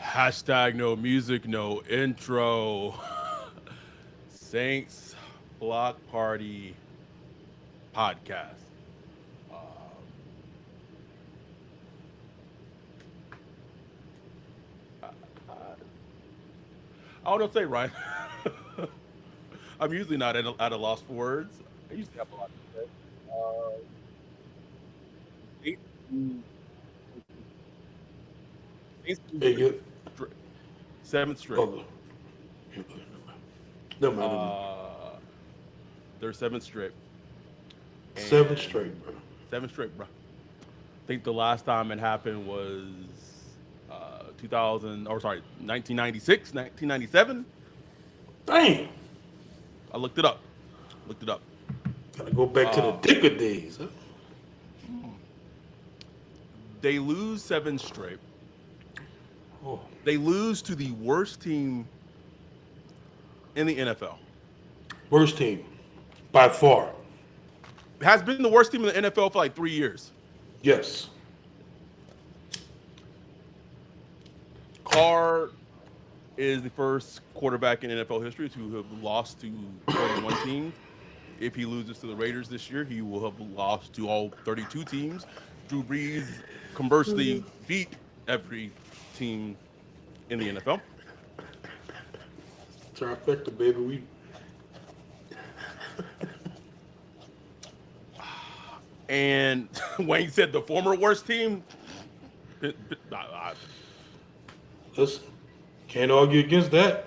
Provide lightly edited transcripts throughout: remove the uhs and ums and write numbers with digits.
Hashtag no music, no intro. Saints Block Party podcast. Um, I, I, I don't know what to say, Ryan. I'm usually not at a loss for words. I usually have a lot to say. Uh, Saints lose, Saints lose Hey, their you. stri- seventh straight. Oh, never mind, never mind. Uh, their seventh straight. Seven And straight, bro. seventh straight, bro. I think the last time it happened was 2000, or sorry, 1996, 1997. Damn. I looked it up. Looked it up. Gotta go back to the Uh, Dicker days. Huh? they lose seven straight. Oh, They lose to the worst team in the NFL. worst team by far. Has been the worst team in the NFL for like 3 years. Yes. Carr is the first quarterback in NFL history to have lost to more than one team. If he loses to the Raiders this year, he will have lost to all 32 teams. Drew Brees conversely beat every team in the NFL. Trifecta, baby. We And Wayne said the former worst team. listen. Can't argue against that.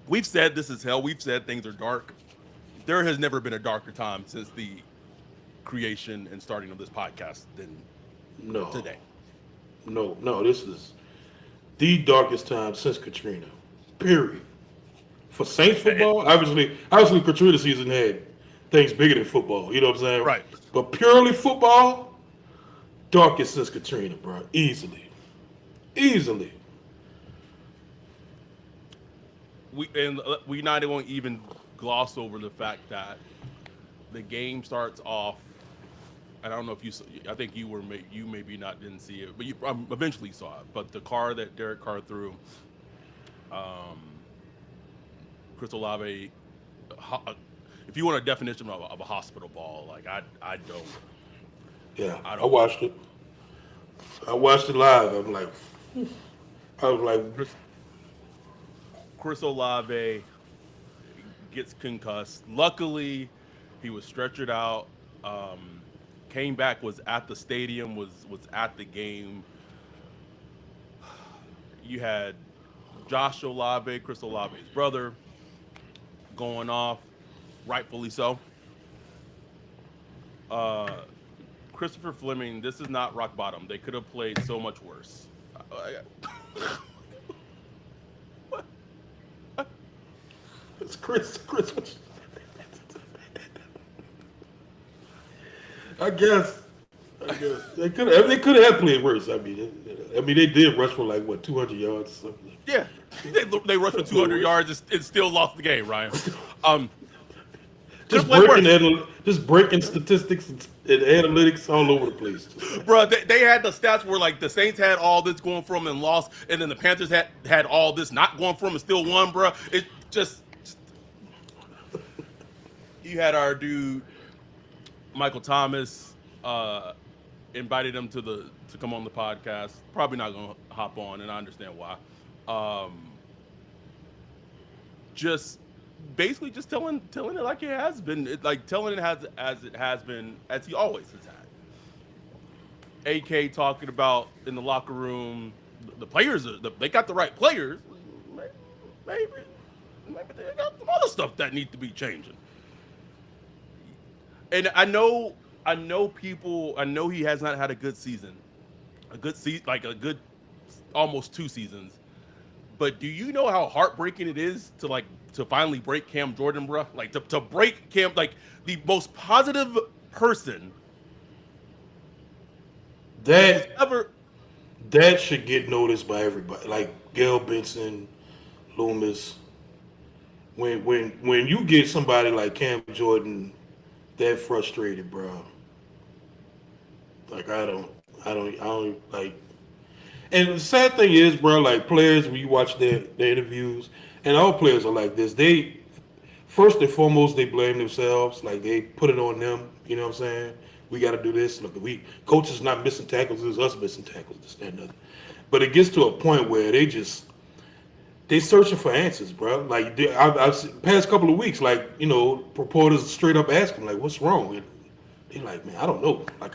We've said this is hell. We've said things are dark. There has never been a darker time since the creation and starting of this podcast than No, today. no. This is the darkest time since Katrina. Period. For Saints It- football, obviously Katrina season had things bigger than football. You know what I'm saying? right. But purely football, darkest since Katrina, bro. Easily. We not won't even gloss over the fact that the game starts off. And I don't know if you. I think you were. You maybe not didn't see it, but you eventually saw it. But the car that Derek Carr threw, um, Chris Olave. If you want a definition of a hospital ball, like I don't. Yeah, I I don't. watched it. I watched it live. I was like, Chris, Chris Olave gets concussed. Luckily, he was stretchered out. Came back, was at the stadium, was at the game. You had Josh Olave, Chris Olave's brother, going off, rightfully so. Uh, Christopher Fleming, this is not rock bottom. They could have played so much worse. it's Chris. I guess. They could have played worse. I mean, they did rush for like what 200 yards or something. Yeah, they rushed for 200 yards and still lost the game, Ryan. Um, could have played worse. Just breaking statistics and analytics all over the place. Bro, they had the stats where like the Saints had all this going for them and lost, and then the Panthers had all this not going for them and still won, bro. It just you had our dude Michael Thomas invited him to come on the podcast. Probably not gonna hop on, and I understand why. Um, just basically just telling it like it has been, like telling it as it has been, as he always has had. AK talking about in the locker room, the players they got the right players. Maybe, maybe they got some other stuff that need to be changing. And I know people. I know he has not had a good season, like a good almost 2 seasons. But do you know how heartbreaking it is to finally break Cam Jordan, bro? Like to break Cam, like the most positive person who's That ever. that should get noticed by everybody. Like Gail Benson, Loomis. When you get somebody like Cam Jordan that frustrated, bro. Like I don't like. And the sad thing is, bro, like players, when you watch their interviews, and all players are like this. They first and foremost they blame themselves. Like they put it on them. You know what I'm saying? We got to do this. Look, we coaches not missing tackles. It's us missing tackles. This, that, and other. But it gets to a point where they searching for answers, bro. Like past couple of weeks, like reporters straight up ask them like, "What's wrong?" And they're like, "Man, I don't know." Like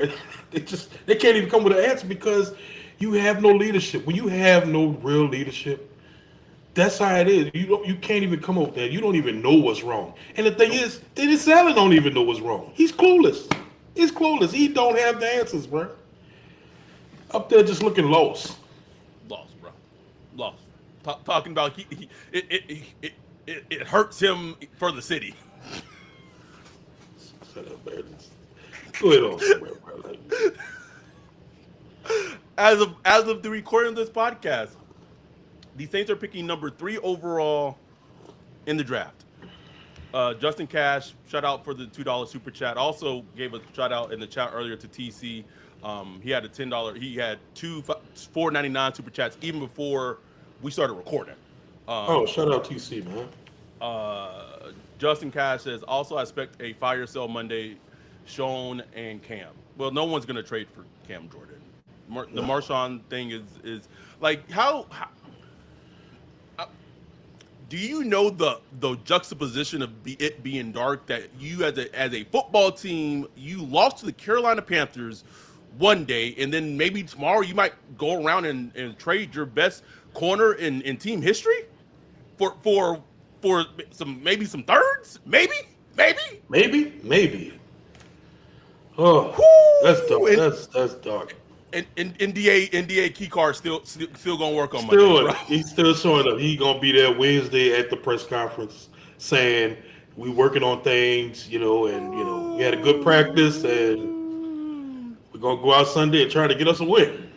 they can't even come with an answer because you have no leadership. When you have no real leadership, that's how it is. You can't even come up there. You don't even know what's wrong. And the thing is, Dennis Allen don't even know what's wrong. He's clueless. He's clueless. He don't have the answers, bro. Up there just looking lost. Lost, bro. Lost. Talking about it hurts him for the city. Shut up, man. Go ahead on somewhere, bro. As of the recording of this podcast, the Saints are picking number 3 overall in the draft. Justin Cash, shout out for the $2 super chat. Also gave a shout out in the chat earlier to TC. He had a $10. He had two $4.99 super chats even before we started recording. Shout out TC, man. Justin Cash says, also I expect a fire sale Monday, Sean and Cam. Well, no one's going to trade for Cam Jordan. The Marshawn thing is like how do you know the juxtaposition of it being dark that you as a football team, you lost to the Carolina Panthers one day, and then maybe tomorrow you might go around and trade your best corner in team history for some thirds, maybe. Oh, that's dark. That's dark. And NDA key card still gonna work on Monday. Bro. He's still showing up. He gonna be there Wednesday at the press conference saying we working on things, and we had a good practice and we're gonna go out Sunday and try to get us a win.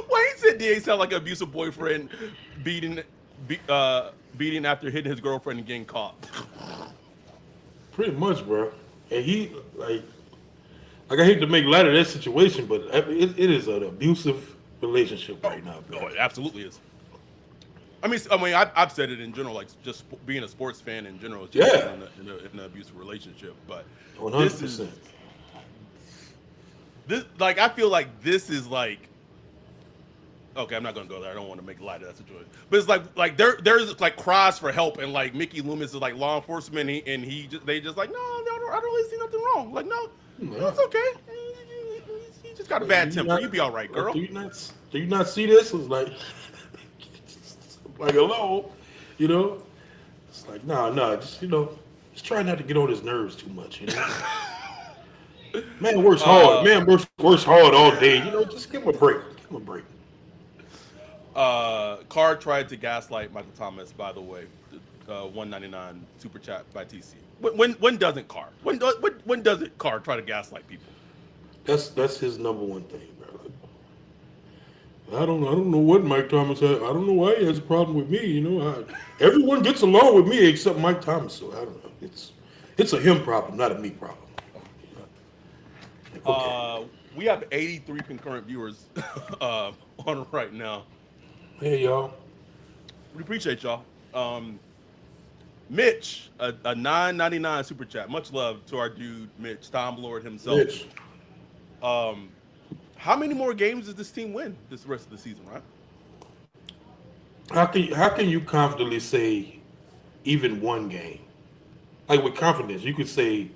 Why he said DA sound like an abusive boyfriend beating after hitting his girlfriend and getting caught? Pretty much, bro. And he I hate to make light of that situation, but it is an abusive relationship right now, bro. Oh, it absolutely is. I mean, I've said it in general, like just being a sports fan in general, is just in an abusive relationship. But 100%. This like I feel like this is like. Okay, I'm not gonna go there. I don't want to make light of that situation. But it's like there's like cries for help, and like Mickey Loomis is like law enforcement, and they just like no, I don't really see nothing wrong. Like no, it's okay. He just got a bad temper. You be all right, girl. Do you not see this? It's like hello, It's like no, just try not to get on his nerves too much, Man works hard. Man works hard all day. Just give him a break. Carr tried to gaslight Michael Thomas, by the way. $1.99 super chat by TC. When doesn't Carr? When doesn't Carr try to gaslight people? That's his number one thing, bro. I don't know what Mike Thomas has. I don't know why he has a problem with me. Everyone gets along with me except Mike Thomas. So I don't know. It's a him problem, not a me problem. Okay. We have 83 concurrent viewers on right now. Hey, y'all. We appreciate y'all. Mitch, a $9.99 super chat. Much love to our dude, Mitch, Tom Lord himself. Mitch. How many more games does this team win this rest of the season, right? How can you confidently say even one game? Like with confidence, you could say,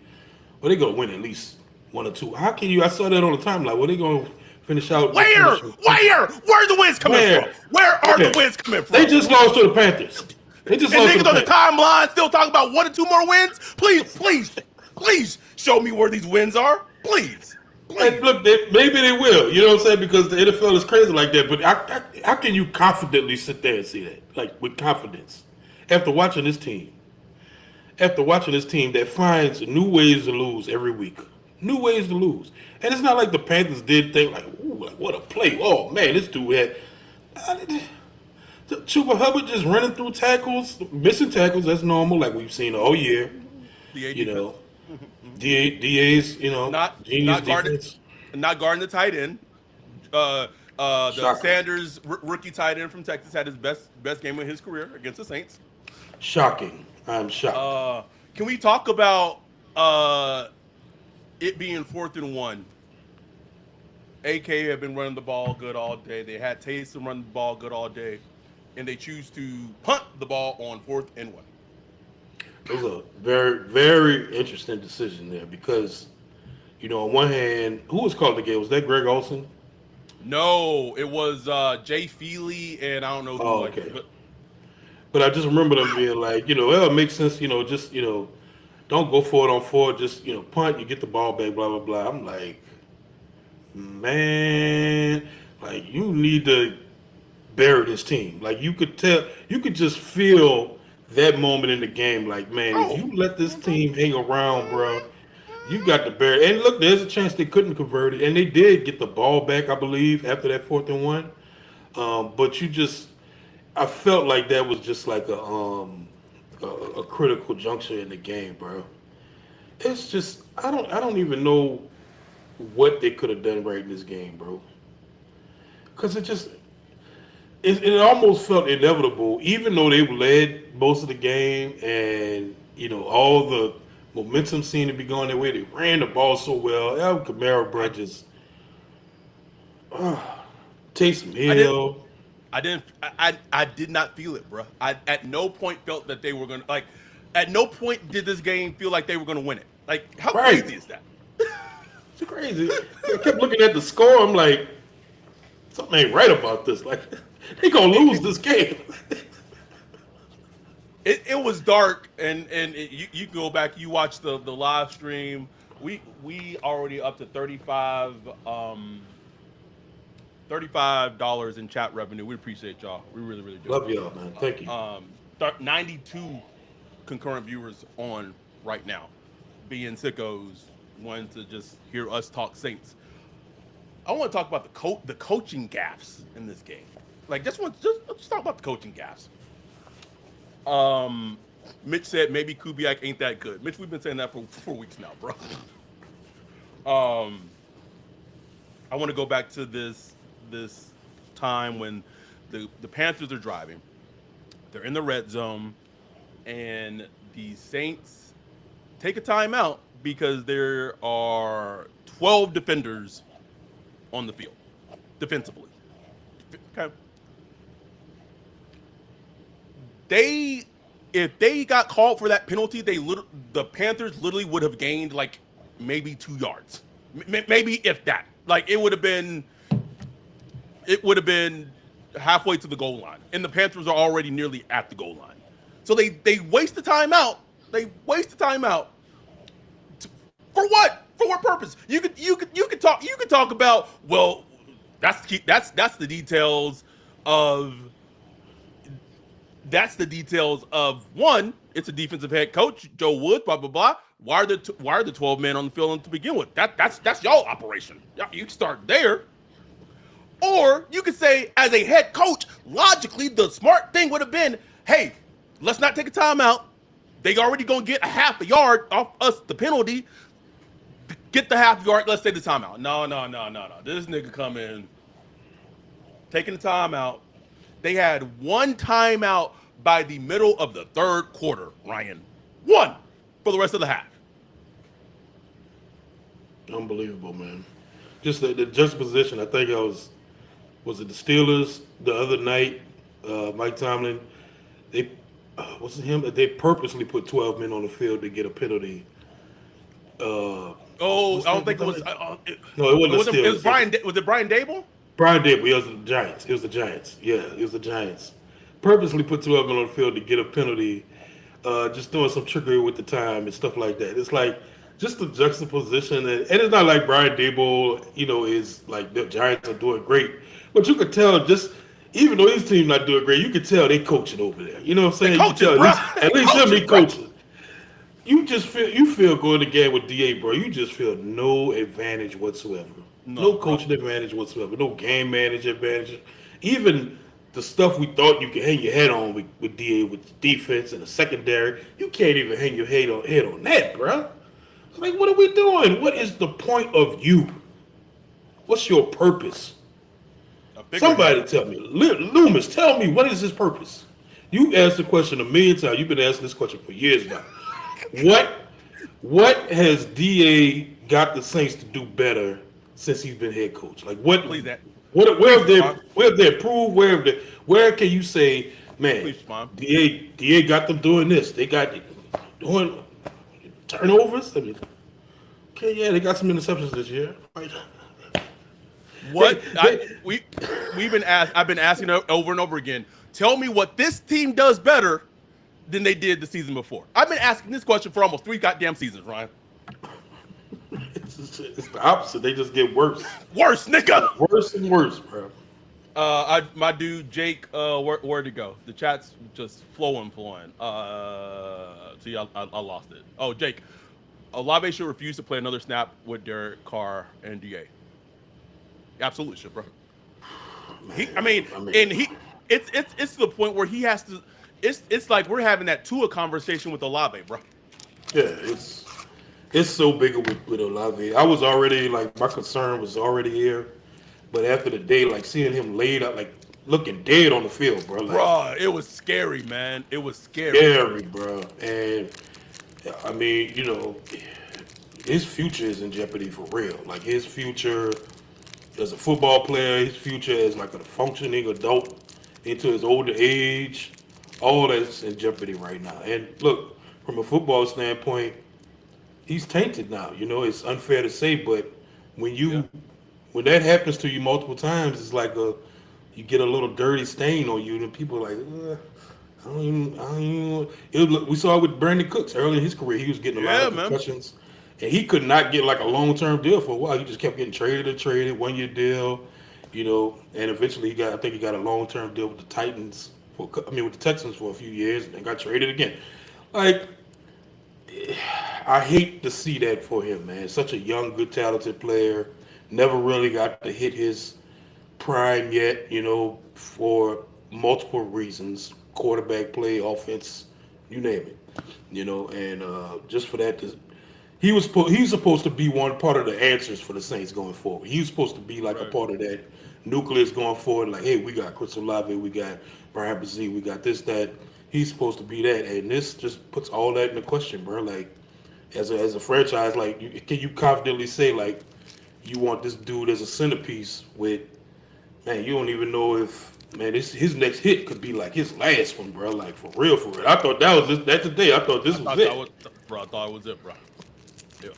well, they're going to win at least one or two. How can you? I saw that on the timeline. Well, they're going to finish out. Where are the wins coming from? Where are the wins coming from? They just lost to the Panthers. And niggas on the timeline still talking about 1 or 2 more wins? Please show me where these wins are. Please. Look, maybe they will. You know what I'm saying? Because the NFL is crazy like that. But how can you confidently sit there and see that? Like with confidence. After watching this team that finds new ways to lose every week. New ways to lose. And it's not like the Panthers did think like, ooh, what a play. Oh, man, this dude had... Chuba Hubbard just running through tackles, missing tackles. That's normal, like we've seen all year. DA's, not guarding the tight end. The Shocking. Sanders rookie tight end from Texas had his best game of his career against the Saints. Shocking. I'm shocked. Uh, can we talk about uh, it being 4th and 1? AK had been running the ball good all day. They had Taysom run the ball good all day, and they choose to punt the ball on 4th and 1. It was a very, very interesting decision there because, on one hand, who was calling the game? Was that Greg Olson? No, it was Jay Feely and I don't know who Oh, like, okay. but But I just remember them being like, well, it makes sense, just, don't go for it on four, just, punt, you get the ball back, blah, blah, blah. I'm like, man, like, you need to bury this team. Like, you could tell, you could just feel that moment in the game. Like, man, if oh, you let this team hang around, bro, you got to bury. And look, there's a chance they couldn't convert it. And they did get the ball back, I believe, after that 4th and 1. But I felt like that was just like a critical juncture in the game, bro. It's just I don't even know what they could have done right in this game, bro. Because it almost felt inevitable, even though they led most of the game and all the momentum seemed to be going their way. They ran the ball so well. El Camaro, bro, I just Taysom I didn't Hill. I didn't I did not feel it, bro. I at no point felt that they were gonna like. At no point did this game feel like they were gonna win it. Like, how Right. crazy is that? It's crazy. I kept looking at the score. I'm like, something ain't right about this. Like, they gonna lose this game. It was dark, and you can go back. You watch the live stream. We already up to 35 $35 in chat revenue. We appreciate y'all. We really really do. Love y'all, man. Thank you. 92 concurrent viewers on right now. Being sickos, wanting to just hear us talk Saints. I want to talk about the coaching gaffes in this game. Like, let's talk about the coaching gaffes. Um, Mitch said maybe Kubiak ain't that good. Mitch, we've been saying that for 4 weeks now, bro. Um, I want to go back to this time when the Panthers are driving. They're in the red zone, and the Saints take a timeout because there are 12 defenders on the field defensively. Okay. They If they got called for that penalty, the Panthers literally would have gained like maybe 2 yards, maybe if that. Like, it would have been halfway to the goal line, and the Panthers are already nearly at the goal line. So they waste the timeout. They waste the timeout for what? For what purpose? You could talk about, well, that's the details of one. It's a defensive head coach, Joe Woods, blah blah blah. Why are the 12 men on the field to begin with? That's y'all operation. You can start there. Or you could say, as a head coach, logically, the smart thing would have been, hey, let's not take a timeout. They already gonna get a half a yard off us, the penalty. Get the half yard. Let's take the timeout. No. This nigga come in, taking the timeout. They had one timeout by the middle of the third quarter, Ryan. One for the rest of the half. Unbelievable, man. Just the juxtaposition. I think was it the Steelers the other night? Mike Tomlin. They was it him? They purposely put 12 men on the field to get a penalty. I don't think it was. No, it wasn't the Steelers. It was Brian. Was it Brian Dable? Brian Dable. It was the Giants. It was the Giants. Yeah, it was the Giants. Purposely put 12 men on the field to get a penalty. Just doing some trickery with the time and stuff like that. It's like just the juxtaposition, and it's not like Brian Dable, is like the Giants are doing great, but you could tell just. Even though his team not doing great, you could tell they coaching over there. You know what I'm saying? Coaching, you bro. At least him, he coaching. You feel going to game with DA, bro. You just feel no advantage whatsoever. No coaching advantage whatsoever. No game manager advantage. Even the stuff we thought you could hang your head on with DA, with the defense and the secondary, you can't even hang your head on that, bro. It's like, what are we doing? What is the point of you? What's your purpose? Figure it Somebody out. tell me. Loomis, tell me, what is his purpose? You asked the question a million times. You've been asking this question for years now. What what has DA got the Saints to do better since he's been head coach? Like Please, that. where Please, have they Shimon. improved? Where can you say, man, Please, Shimon. DA got them doing this. They got doing turnovers. I mean, okay, yeah, they got some interceptions this year. Right. They, What they, we've been asked. I've been asking over and over again. Tell me what this team does better than they did the season before. I've been asking this question for almost 3 goddamn seasons, Ryan. it's the opposite. They just get worse, Worse, nigga. worse and worse, bro. My dude Jake, where'd it go? The chat's just flowing. See, I lost it. Oh, Jake, Olave should refuse to play another snap with Derek Carr and Da. Absolutely should, bro. It's to the point where he has to. It's like we're having that Tua conversation with Olave, bro. Yeah, it's so big with Olave. I was already like my concern was already here, but after the day, like seeing him laid out, like looking dead on the field, bro. Like, Bro, it was scary, man. It was scary. scary, bro. And I mean, his future is in jeopardy for real. Like his future as a football player, his future as like a functioning adult into his older age, all that's in jeopardy right now. And look, from a football standpoint, he's tainted now. It's unfair to say, but when Yeah. when that happens to you multiple times, it's like you get a little dirty stain on you, and people are like, I don't even. We saw it with Brandon Cooks early in his career. He was getting a lot Yeah, of man. concussions, and he could not get like a long-term deal for a while. He just kept getting traded, 1-year deal, and eventually I think he got a long-term deal with the Titans with the Texans for a few years, and then got traded again. Like, I hate to see that for him, man. Such a young, good, talented player. Never really got to hit his prime yet, for multiple reasons. Quarterback play, offense, you name it. And just for that, he's supposed to be one part of the answers for the Saints going forward. He was supposed to be like a Right. part of that nucleus going forward. Like, hey, we got Chris Olave, we got Brian Brzee, we got this, that. He's supposed to be that, and this just puts all that into question, bro. Like, as a franchise, like, can you confidently say like you want this dude as a centerpiece with, man, you don't even know if, man, his next hit could be like his last one, bro. Like, for real, for real. I thought that today. I thought this I was thought it. that was, bro. I thought it was it, bro. Yeah.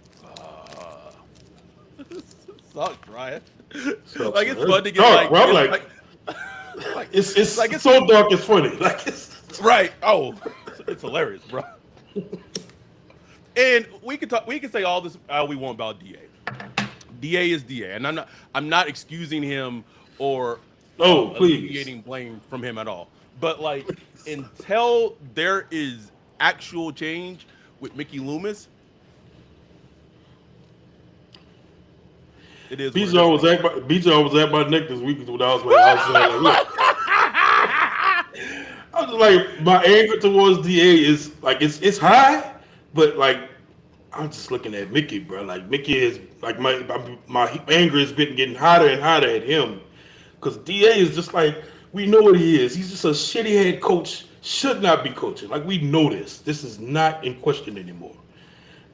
Sucks, Ryan. Sucks, Like it's man. fun to get Dark, bro. like It's like it's so dark. It's funny. Like, right. Oh, it's hilarious, bro. And we can talk. We can say all this we want about Da. Da is Da, and I'm not excusing him or no, please. alleviating blame from him at all. But like until there is actual change with Mickey Loomis, it is. Bijan was at my neck this week when I was like, look. I was like, my anger towards DA is like it's high, but like I'm just looking at Mickey, bro. Like Mickey is like my anger has been getting hotter and hotter at him because DA is just like, we know what he is. He's just a shitty head coach. Should not be coaching. Like, we know this. This is not in question anymore.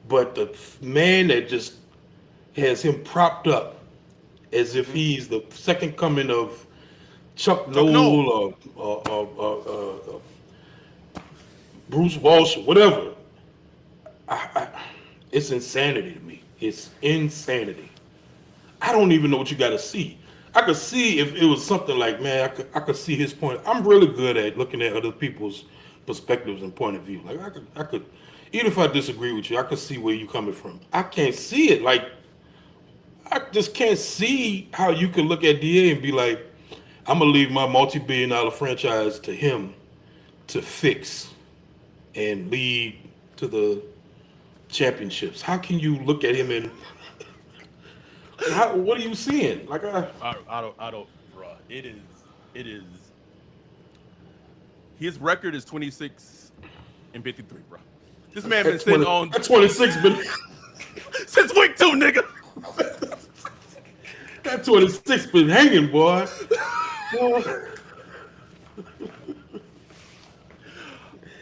But the man that just has him propped up as if he's the second coming of Chuck Noll or Bruce Walsh or whatever. It's insanity to me. It's insanity. I don't even know what you got to see. I could see if it was something like, man, I could see his point. I'm really good at looking at other people's perspectives and point of view. Like I could, even if I disagree with you, I could see where you're coming from. I can't see it. Like, I just can't see how you can look at DA and be like, I'm gonna leave my multi-billion-dollar franchise to him to fix and lead to the championships. How can you look at him and what are you seeing? Like, I don't, bro. It is. His record is 26-53, bro. This man been sitting on 26, but since week 2, nigga. that 26 been hanging, boy.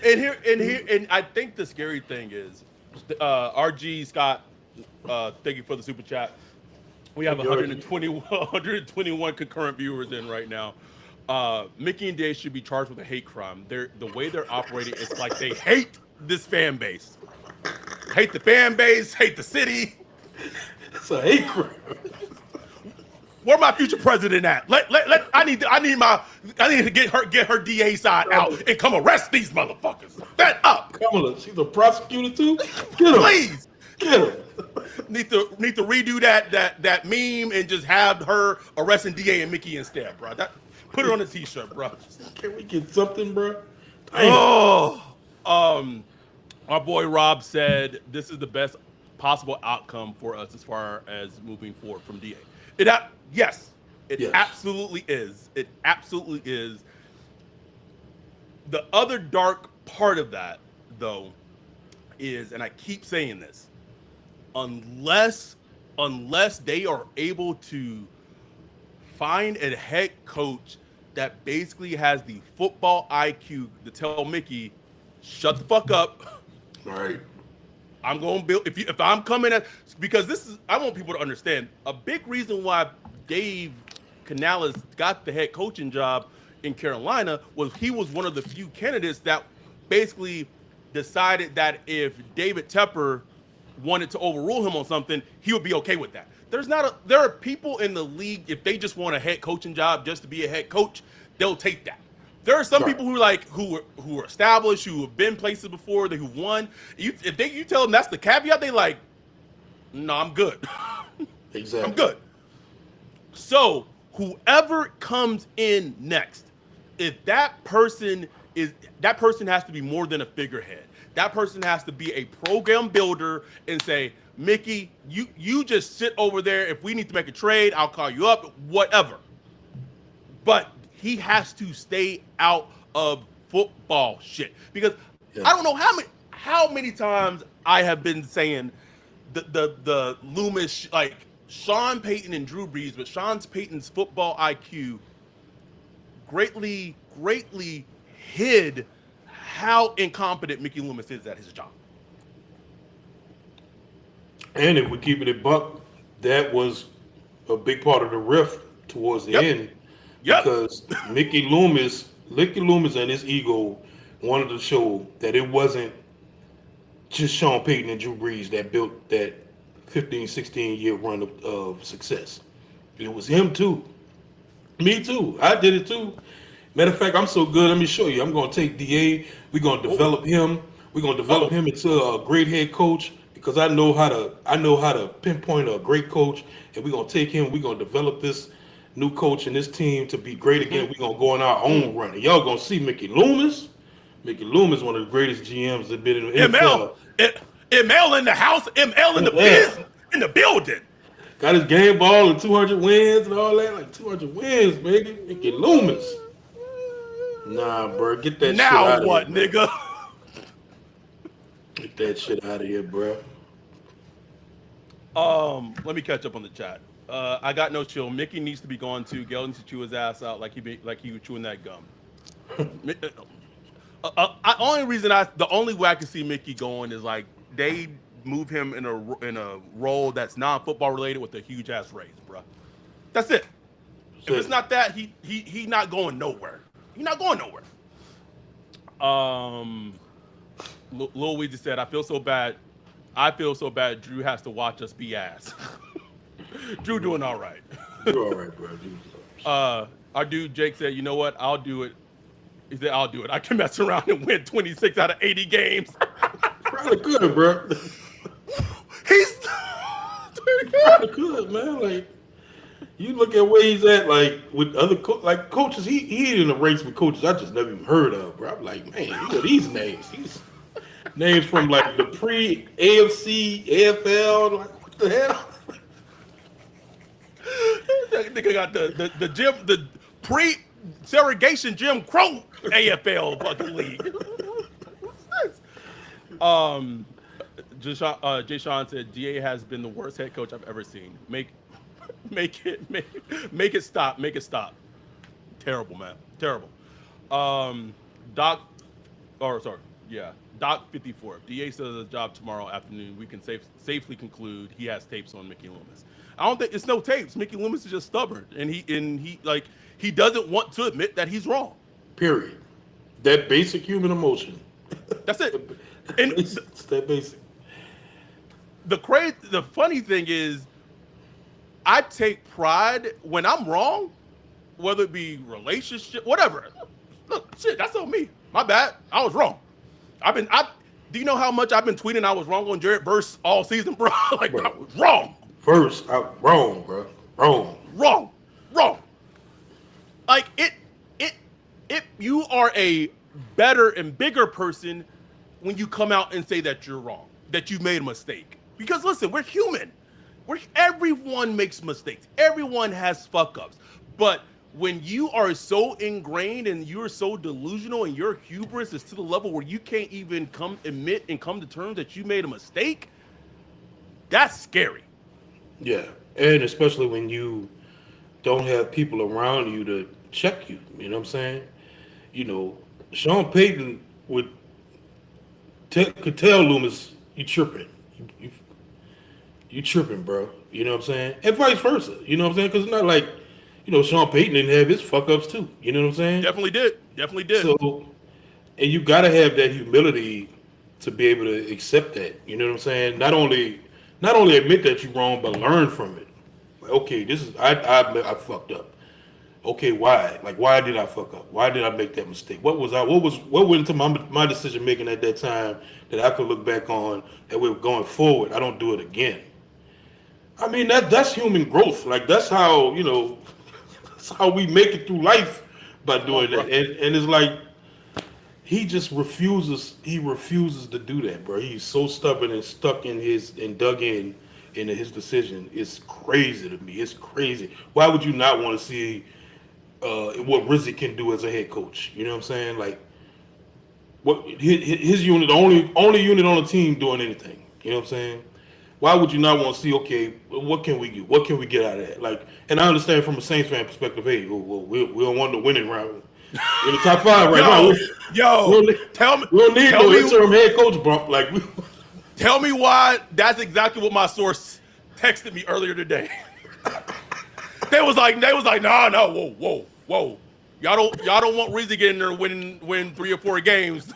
And I think the scary thing is, RG Scott, thank you for the super chat. We have Thank you, Archie. 121 concurrent viewers in right now. Mickey and Dave should be charged with a hate crime. The way they're operating, it's like they hate this fan base, hate the fan base, hate the city. It's a hate crime. Where my future president at? I need to get her DA side out and come arrest these motherfuckers. Fed up. Kamala, she's a prosecutor too. Get him. Please. Get him. Need to redo that meme and just have her arresting DA and Mickey instead, bro. Put it on a t-shirt, bro. Can we get something, bro? Damn. Oh, our boy Rob said this is the best possible outcome for us as far as moving forward from DA. Yes, it absolutely is. It absolutely is. The other dark part of that, though, is, and I keep saying this, unless they are able to find a head coach that basically has the football IQ to tell Mickey, shut the fuck up. Right. I'm going to build, if I'm coming at, because I want people to understand, a big reason why Dave Canales got the head coaching job in Carolina was he was one of the few candidates that basically decided that if David Tepper wanted to overrule him on something, he would be okay with that. There are people in the league, if they just want a head coaching job just to be a head coach, they'll take that. There are some people who are established, who have been places before, who won. You tell them that's the caveat, they like, no, I'm good. Exactly. I'm good. So whoever comes in next, if that person has to be more than a figurehead. That person has to be a program builder and say, Mickey, you just sit over there. If we need to make a trade, I'll call you up, whatever. But he has to stay out of football shit. Because I don't know how many times I have been saying the Loomis, like Sean Payton and Drew Brees, but Sean Payton's football IQ greatly hid how incompetent Mickey Loomis is at his job. And if we're keeping it buck, that was a big part of the rift towards the end. Because Mickey Loomis and his ego wanted to show that it wasn't just Sean Payton and Drew Brees that built that 15, 16-year run of success. It was him too. Me too. I did it too. Matter of fact, I'm so good. Let me show you. I'm going to take DA. We're going to develop him. We're going to develop him into a great head coach because I know how to pinpoint a great coach, and we're going to take him. We're going to develop this new coach and this team to be great again. We're going to go on our own run. And y'all going to see Mickey Loomis. Mickey Loomis, one of the greatest GMs that been in the NFL. ML in the house, ML in the biz, in the building. Got his game ball and 200 wins and all that. Like 200 wins, baby. Mickey Loomis. Nah, bro. Get that shit out of here. Now what, nigga? Get that shit out of here, bro. Let me catch up on the chat. I got no chill. Mickey needs to be gone too. Gail needs to chew his ass out like he was chewing that gum. The only way I can see Mickey going is like they move him in a role that's non-football related with a huge ass raise, bro. That's it. If it's not that, he not going nowhere. He's not going nowhere. Lil Weezy said, I feel so bad. Drew has to watch us be ass. Drew doing all right. You're all right, bro. Our dude Jake said, you know what? I'll do it. He said, I'll do it. I can mess around and win 26 out of 80 games. Probably good, bro. He's probably good, man. Like, you look at where he's at, like with other coaches. He in a race with coaches I just never even heard of, bro. I'm like, man, you know these names. These names from like the pre-AFC, AFL. Like, what the hell? Nigga got the pre-segregation Jim Crow AFL fucking league. Jay Sean said DA has been the worst head coach I've ever seen. Make it stop. Make it stop. Terrible, man. Terrible. Um, Doc, or sorry, yeah, Doc 54. If DA says his job tomorrow afternoon, we can safely conclude he has tapes on Mickey Loomis. I don't think it's no tapes. Mickey Loomis is just stubborn, and he like he doesn't want to admit that he's wrong. Period. That basic human emotion. That's it. And It's that basic. the funny thing is, I take pride when I'm wrong, whether it be relationship, whatever. Look, shit, that's on me. My bad. I was wrong. I do you know how much I've been tweeting I was wrong on Jared Verse all season, bro? Like I Bro. was wrong. First, I wrong, bro. Wrong. Wrong. Wrong. Like it you are a better and bigger person when you come out and say that you're wrong, that you made a mistake. Because listen, we're human. Everyone makes mistakes. Everyone has fuck ups. But when you are so ingrained and you're so delusional and your hubris is to the level where you can't even admit and come to terms that you made a mistake, that's scary. Yeah, and especially when you don't have people around you to check you. You know what I'm saying? You know, Sean Payton could tell Loomis, you tripping. You, you tripping, bro. You know what I'm saying? And vice versa. You know what I'm saying? Because it's not like, Sean Payton didn't have his fuck ups too. You know what I'm saying? Definitely did. Definitely did. So, and you got to have that humility to be able to accept that. You know what I'm saying? Not only admit that you're wrong, but learn from it. Like, okay, this is I fucked up. Okay, why? Like, why did I fuck up? Why did I make that mistake? What went into my decision making at that time that I could look back on that we're going forward? I don't do it again. I mean that's human growth. Like that's how that's how we make it through life by doing that. And it's like he just refuses. He refuses to do that, bro. He's so stubborn and stuck in dug in into his decision. It's crazy to me. It's crazy. Why would you not want to see what Rizzy can do as a head coach? You know what I'm saying? Like what his unit, the only unit on the team doing anything. You know what I'm saying? Why would you not want to see? Okay, what can we do? What can we get out of that? Like, and I understand from a Saints fan perspective. Hey, well, we don't want the winning round. We're in the top five right now. Tell me. We don't need no interim head coach bump. Like, tell me why. That's exactly what my source texted me earlier today. They was like, nah, whoa. Y'all don't want Rizzy getting there win 3 or 4 games.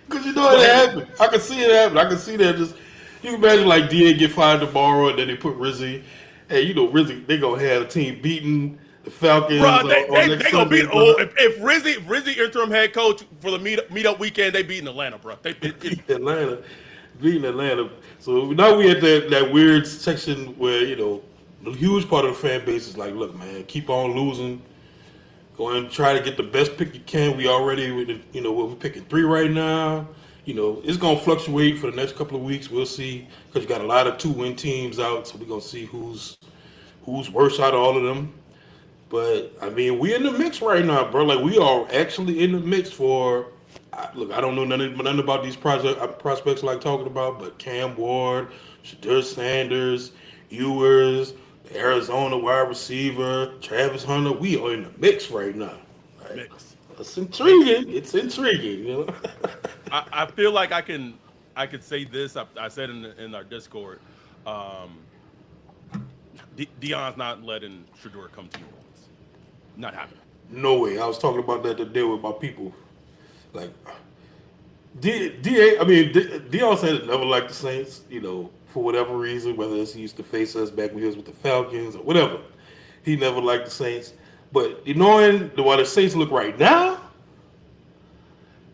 Because it happened. I can see it happen. I can see that. Just you can imagine like DA get fired tomorrow, and then they put Rizzy. Hey, Rizzy, they gonna have the team beating the Falcons. Bro, they gonna beat. If Rizzy interim head coach for the meetup weekend, they beating Atlanta, bro. They beating Atlanta. So now we at that weird section where the huge part of the fan base is like, look, man, keep on losing. Go and try to get the best pick you can. We already, we're picking 3 right now. It's gonna fluctuate for the next couple of weeks. We'll see because you got a lot of 2-win teams out, so we're gonna see who's worse out of all of them. But I mean, we're in the mix right now, bro. Like we are actually in the mix for. Look, I don't know nothing about these prospects like talking about, but Cam Ward, Shadur Sanders, Ewers, Arizona wide receiver, Travis Hunter. We are in the mix right now. Right? mix. It's intriguing. It's intriguing. I feel like I could say this. I said in our Discord, Deion's not letting Shador come to New Orleans. Not happening. No way. I was talking about that today with my people. Like Deion said never liked the Saints. For whatever reason, whether it's he used to face us back when he was with the Falcons or whatever, he never liked the Saints. But knowing the way the Saints look right now,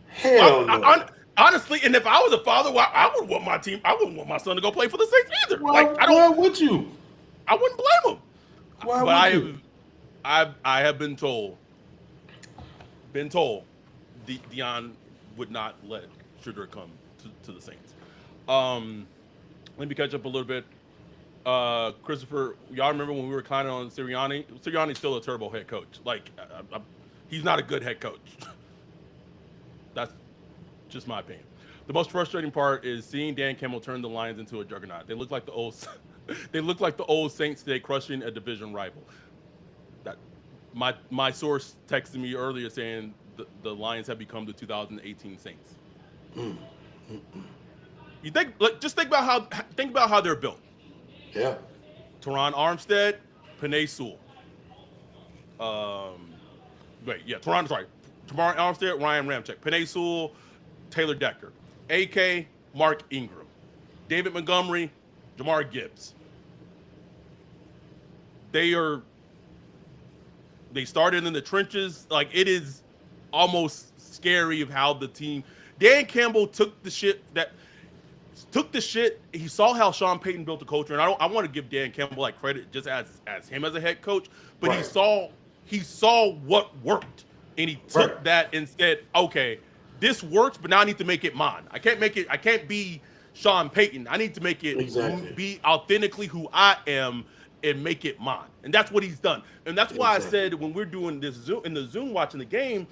hell no. Honestly, and if I was a father, I wouldn't want my team. I wouldn't want my son to go play for the Saints either. Why would you? I wouldn't blame him. Why would you? I have been told, Deion would not let Shador come to the Saints. Let me catch up a little bit. Christopher, y'all remember when we were kind of on Sirianni? Sirianni's still a terrible head coach. Like, he's not a good head coach. That's just my opinion. The most frustrating part is seeing Dan Campbell turn the Lions into a juggernaut. They look like the old Saints today, crushing a division rival. That my source texted me earlier saying the Lions have become the 2018 Saints. You think just think about how they're built. Yeah. Teron Armstead, Panay Sewell. Um, wait, yeah, Teron Armstead, Ryan Ramczyk, Panay Sewell, Taylor Decker, AK, Mark Ingram, David Montgomery, Jamar Gibbs. They are they started in the trenches. Like it is almost scary of how the team. Dan Campbell took the shit. He saw how Sean Payton built the culture, and I want to give Dan Campbell like credit just as him as a head coach. But Right. he saw what worked, and he took Right. that and said, okay, this works, but now I need to make it mine. I can't make it. I can't be Sean Payton. I need to make it Exactly. be authentically who I am and make it mine. And that's what he's done. And that's why Exactly. I said when we're doing this Zoom watching the game,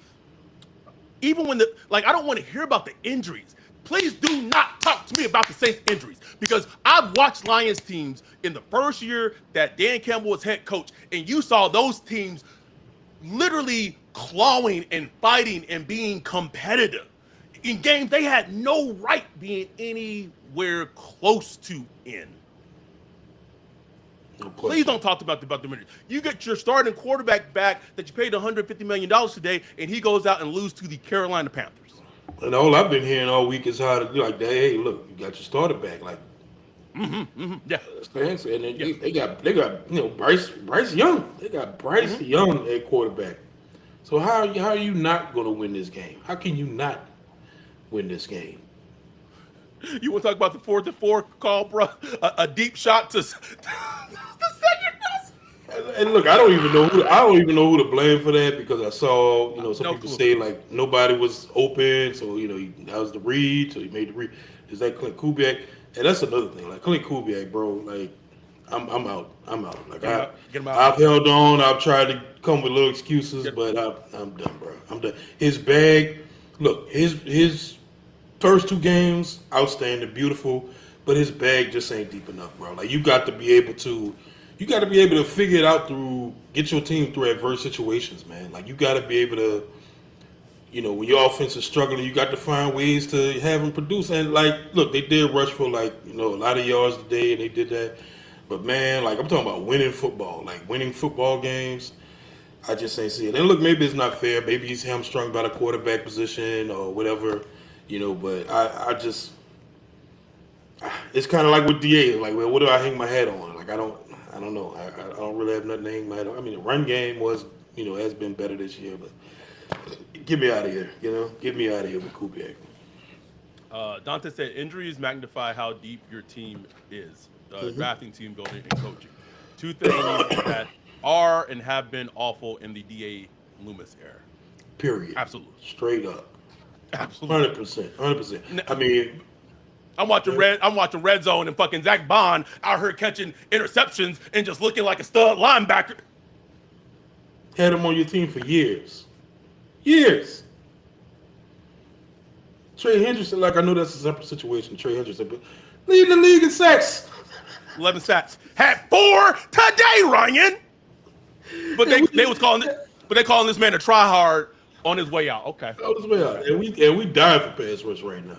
even when I don't want to hear about the injuries. Please do not talk to me about the Saints injuries because I've watched Lions teams in the first year that Dan Campbell was head coach, and you saw those teams literally clawing and fighting and being competitive in games they had no right being anywhere close to in. No Please question. don't talk about the minutes. You get your starting quarterback back that you paid $150 million today, and he goes out and loses to the Carolina Panthers. And all I've been hearing all week is how to do like that. Hey, look, you got your starter back. Like Yeah, that's fancy. And then yeah. they got Bryce Young. They got Bryce Young at quarterback. So how are you not going to win this game? How can you not win this game? You want to talk about the 4th and 4 call, bro? A deep shot to the second. And look, I don't even know who to blame for that because I saw some No people clue. say like nobody was open, so that was the read, so he made the read. Is that Clint Kubiak? And that's another thing. Like Clint Kubiak, bro. Like I'm out. I'm out. Like Get him out. Get him out. I've held on. I've tried to come with little excuses, Get, but I'm done, bro. I'm done. His bag. Look, his first two games outstanding, beautiful, but his bag just ain't deep enough, bro. Like you got to be able to figure it out get your team through adverse situations, man. Like you got to be able to, when your offense is struggling, you got to find ways to have them produce. And like, look, they did rush for a lot of yards today, and they did that. But man, like I'm talking about winning football, like winning football games. I just ain't see it. And look, maybe it's not fair. Maybe he's hamstrung by the quarterback position or whatever, But it's kind of like with Da. Like, well, what do I hang my hat on? Like, I don't know. I don't really have nothing to hang my hat on. I mean, the run game has been better this year, but get me out of here. Get me out of here with Kubiak. Dante said injuries magnify how deep your team is. Drafting, team building, and coaching. Two things that are and have been awful in the DA Loomis era. Period. Absolutely. Straight up. Absolutely. 100%. 100%. I mean, I'm watching Red Zone and fucking Zach Bond out here catching interceptions and just looking like a stud linebacker. had him on your team for years. Years. Trey Henderson, like I know that's a separate situation, Trey Henderson, but lead the league in sacks. 11 sacks. Had 4 today, Ryan. But they calling this man a try hard on his way out. Okay. On his way out. And we dying for pass rush right now.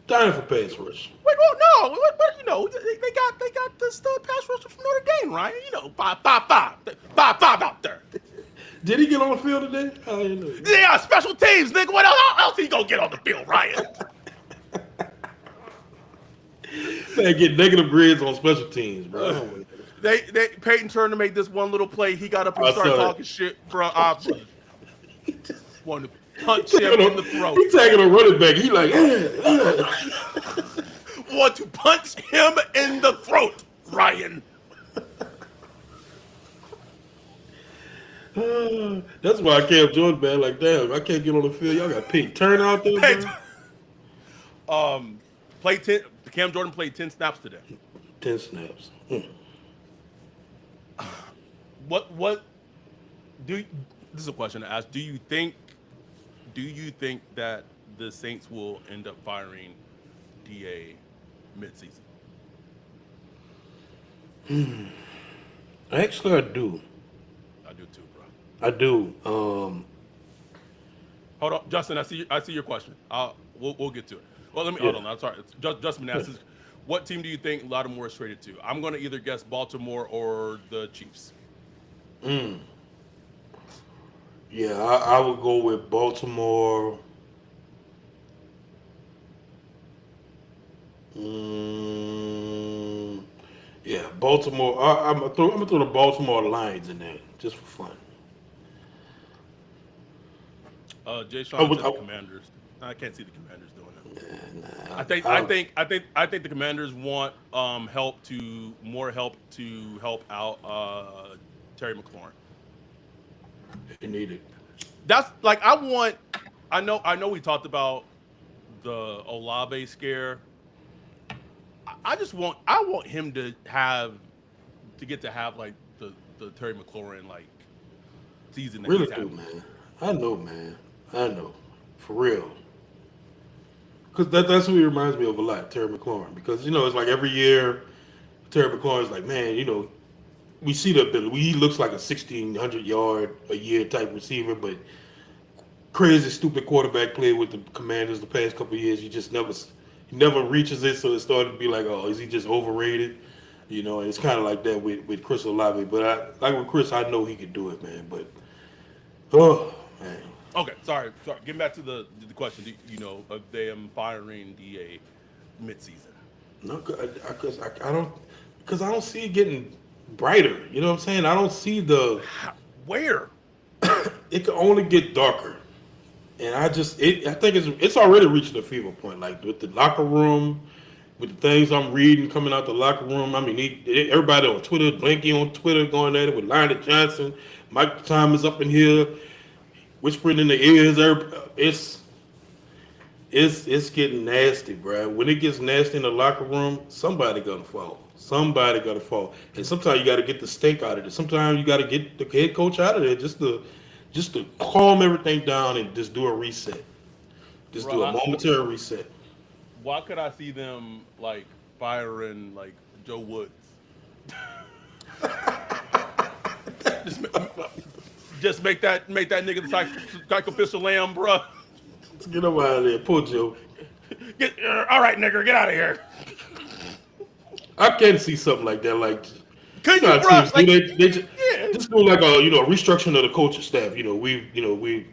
Dying for pass rush. Wait, well, no, but they got the stud pass rusher from Notre Dame, Ryan. 5 out there. Did he get on the field today? I didn't know. Yeah, special teams, nigga. What else he gonna get on the field, Ryan? They get negative grades on special teams, bro. Peyton Turner made this one little play. He got up and I started saw that. talking shit, bro. I wanted to punch him in the throat. He tagging a running back. He like, Want to punch him in the throat, Ryan. That's why I can't Jordan, man. Like, damn, I can't get on the field. Y'all got Peyton Turner out there, bro. Played 10. Cam Jordan played 10 snaps today. 10 snaps. What this is a question to ask. Do you think that the Saints will end up firing DA midseason? Actually, I do. I do too, bro. I do. Hold on, Justin. I see your question. We'll get to it. Well, let me hold Yeah. on. I'm sorry. Justin asks, what team do you think Lattimore is traded to? I'm going to either guess Baltimore or the Chiefs. Mm. Yeah, I would go with Baltimore. Mm, yeah, Baltimore. I'm gonna throw the Baltimore Lions in there just for fun. Jay I Sean would. said the Commanders. I can't see the Commanders doing it. Nah, I think the Commanders want more help to help out Terry McLaurin. they need it. That's like I know we talked about the Olave scare. I want him to get to have like the Terry McLaurin like season that Really he's do, having. man. I know, man. I know, for real. Because that's who he reminds me of a lot, Terry McLaurin. Because it's like every year, Terry McLaurin's like, man, we see the ability. He looks like a 1,600 yard a year type receiver, but crazy, stupid quarterback play with the Commanders the past couple of years. He never reaches it, so it started to be like, oh, is he just overrated? And it's kind of like that with Chris Olave. But like with Chris, I know he could do it, man. But oh man, Okay, sorry. Getting back to the question, do you know of them firing DA midseason? no, because I don't see it getting brighter. You know what I'm saying? I don't see the. Where? It can only get darker. And I think it's already reaching a fever point. Like with the locker room, with the things I'm reading coming out the locker room. I mean, everybody on Twitter, Blanky on Twitter, going at it with Lionel Johnson. Mike Thomas up in here whispering in the ears. It's getting nasty, bro. When it gets nasty in the locker room, somebody gonna fall. Somebody gonna fall. And sometimes you got to get the stink out of it. Sometimes you got to get the head coach out of there just to calm everything down and just do a reset. Just Bro, do a momentary reset. why could I see them like firing like Joe Woods? just, just make that nigga the sacrificial lamb, bro. Let's get him out of there. Poor Joe. All right, nigga, get out of here. I can see something like that. Like, Could you, how bro? teams do. Like, They yeah, just do like a restructuring of the coaching staff. We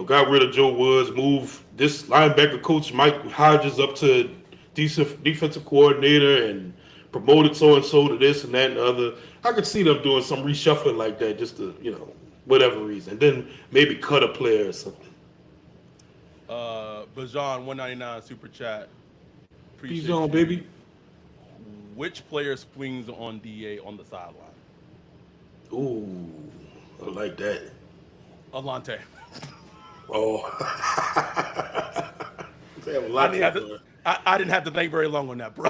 got rid of Joe Woods, moved this linebacker coach Mike Hodges up to defensive coordinator, and promoted so and so to this and that and the other. I could see them doing some reshuffling like that, just to whatever reason. Then maybe cut a player or something. Bajan 199 super chat. Peace Appreciate on, you. baby. Which player swings on DA on the sideline? Ooh, I like that. Alante. Oh, they have a I lot didn't to have to. learn. I didn't have to think very long on that, bro.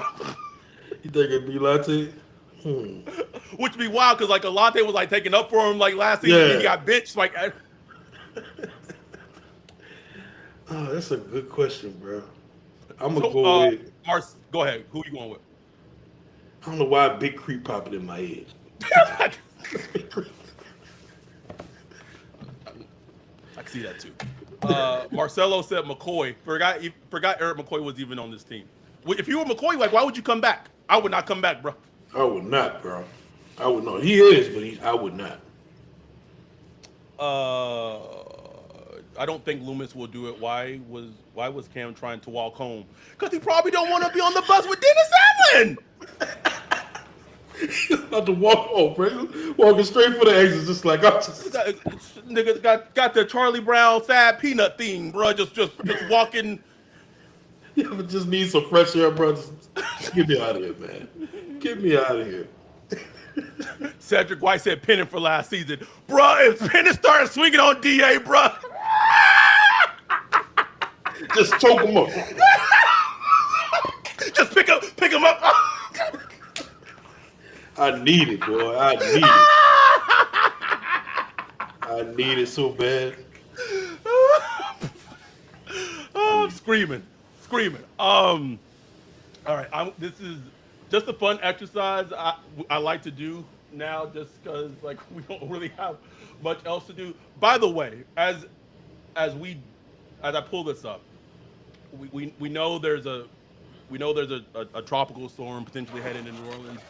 You think it'd be Latte? Hmm. Which be wild because like Alante was like taking up for him like last season. He Yeah. got bitched. Like, Oh, that's a good question, bro. I'm gonna so go with. Mars, go ahead. Who you going with? I don't know why Big Creep popping in my head. I can see that too. Marcelo said McCoy. Forgot Eric McCoy was even on this team. If you were McCoy, like why would you come back? I would not come back, bro. I would not, bro. I would not. He is, but I would not. I don't think Loomis will do it. Why was Cam trying to walk home? Because he probably don't want to be on the bus with Dennis Allen. Not to walk home, bro. Walking straight for the exit, just like I just. Nigga got the Charlie Brown sad peanut theme, bro. Just walking. Yeah, but just need some fresh air, bro. Just get me out of here, man. Get me out of here. Cedric White said Pennant for last season, bro. If Pennant started swinging on Da, bro, Just choke him up. just pick him up. I need it, boy. I need it. I need it so bad. Oh, I'm screaming. All right. This is just a fun exercise I like to do. now just because like we don't really have much else to do. By the way, as we as I pull this up, we know there's a tropical storm potentially heading into New Orleans.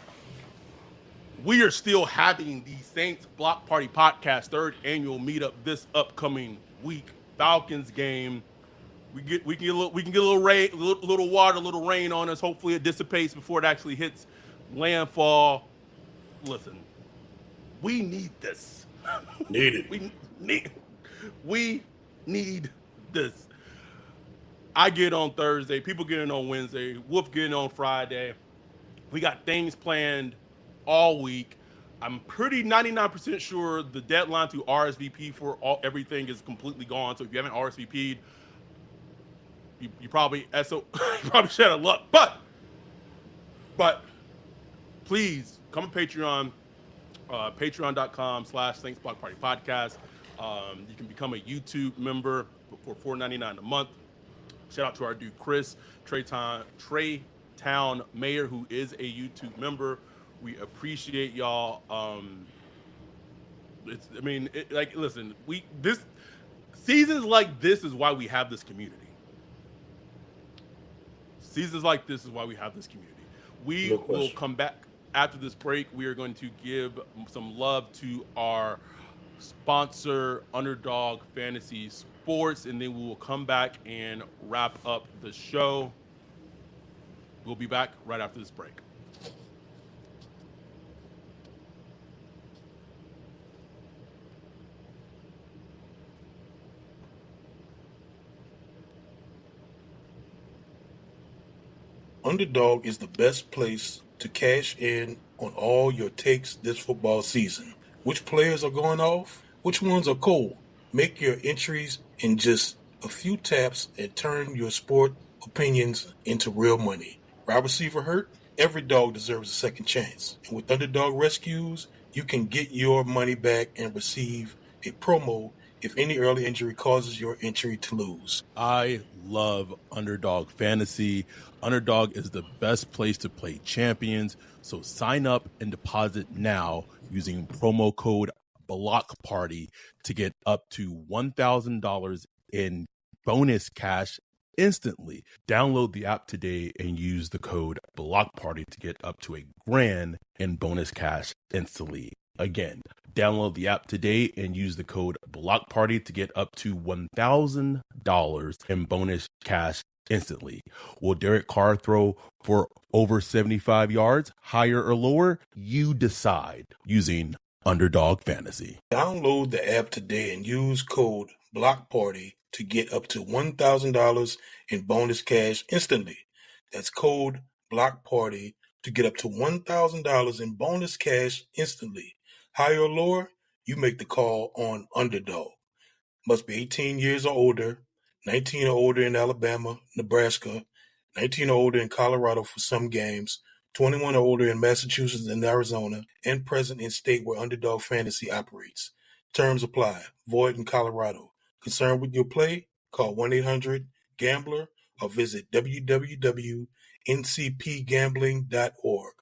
We are still having the Saints Block Party Podcast third annual meetup this upcoming week. Falcons game. We can get a little rain, little water, a little rain on us. Hopefully it dissipates before it actually hits landfall. Listen, we need this. Need it. we need we need this. I get on Thursday. People get in on Wednesday. Wolf getting on Friday. We got things planned all week. I'm pretty 99% sure the deadline to RSVP for everything is completely gone. So if you haven't RSVP'd, you probably you probably shed a luck. But please come to Patreon, patreon.com/Saints Block Party Podcast. You can become a YouTube member for $4.99 a month. Shout out to our dude Chris Trey Town Mayor, who is a YouTube member. We appreciate y'all. Listen, this seasons like this is why we have this community. Seasons like this is why we have this community. We No will question. come back after this break. We are going to give some love to our sponsor, Underdog Fantasy Sports, and then we will come back and wrap up the show. We'll be back right after this break. Underdog is the best place to cash in on all your takes this football season. Which players are going off? Which ones are cold? Make your entries in just a few taps and turn your sport opinions into real money. Wide receiver hurt? Every dog deserves a second chance. And with Underdog Rescues, you can get your money back and receive a promo if any early injury causes your entry to lose. I love Underdog Fantasy. Underdog is the best place to play champions. So sign up and deposit now using promo code Block Party to get up to $1,000 in bonus cash instantly. Download the app today and use the code Block Party to get up to $1,000 in bonus cash instantly. Again, download the app today and use the code Block Party to get up to $1,000 in bonus cash instantly. Will Derek Carr throw for over 75 yards, higher or lower? You decide using Underdog Fantasy. Download the app today and use code Block Party to get up to $1,000 in bonus cash instantly. That's code Block Party to get up to $1,000 in bonus cash instantly. Higher or lower, you make the call on Underdog. Must be 18 years or older, 19 or older in Alabama, Nebraska, 19 or older in Colorado for some games, 21 or older in Massachusetts and Arizona, and present in state where Underdog Fantasy operates. Terms apply. Void in Colorado. Concerned with your play? Call 1-800-GAMBLER or visit www.ncpgambling.org.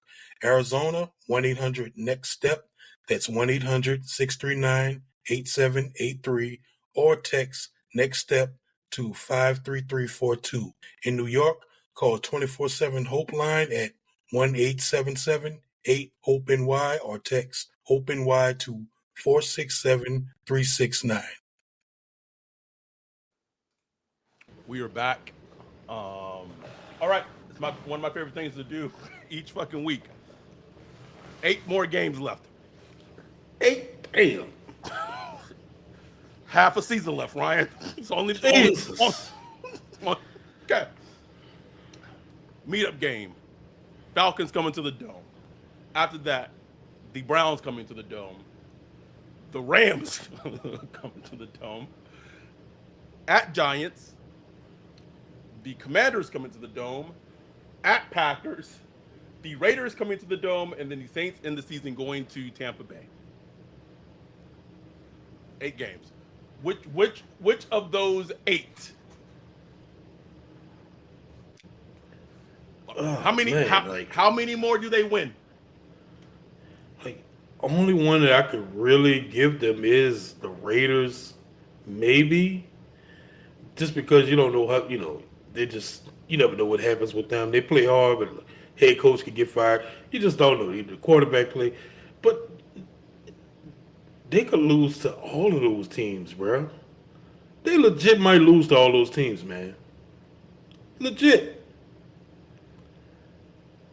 Arizona, 1-800-NEXT-STEP. That's 1-800-639-8783 or text Next Step to 53342. In New York, call 24/7 Hope line at 1-877-8-HOPE-NY or text HOPE-NY to 467-369. We are back. All right, it's one of my favorite things to do each fucking week. 8 more games left. 8. Damn. Half a season left, Ryan. It's only Jesus. okay. Meetup game. Falcons coming to the Dome. After that, the Browns coming to the Dome. The Rams coming to the Dome. At Giants. The Commanders coming to the Dome. At Packers. The Raiders coming to the Dome, and then the Saints in the season going to Tampa Bay. 8 games. Which of those 8? Oh, How many? man, how many more do they win? like only one that I could really give them is the Raiders, maybe, just because you don't know how they just you never know what happens with them. They play hard, but head coach could get fired. You just don't know. The quarterback play, but they could lose to all of those teams, bro. They legit might lose to all those teams, man. Legit.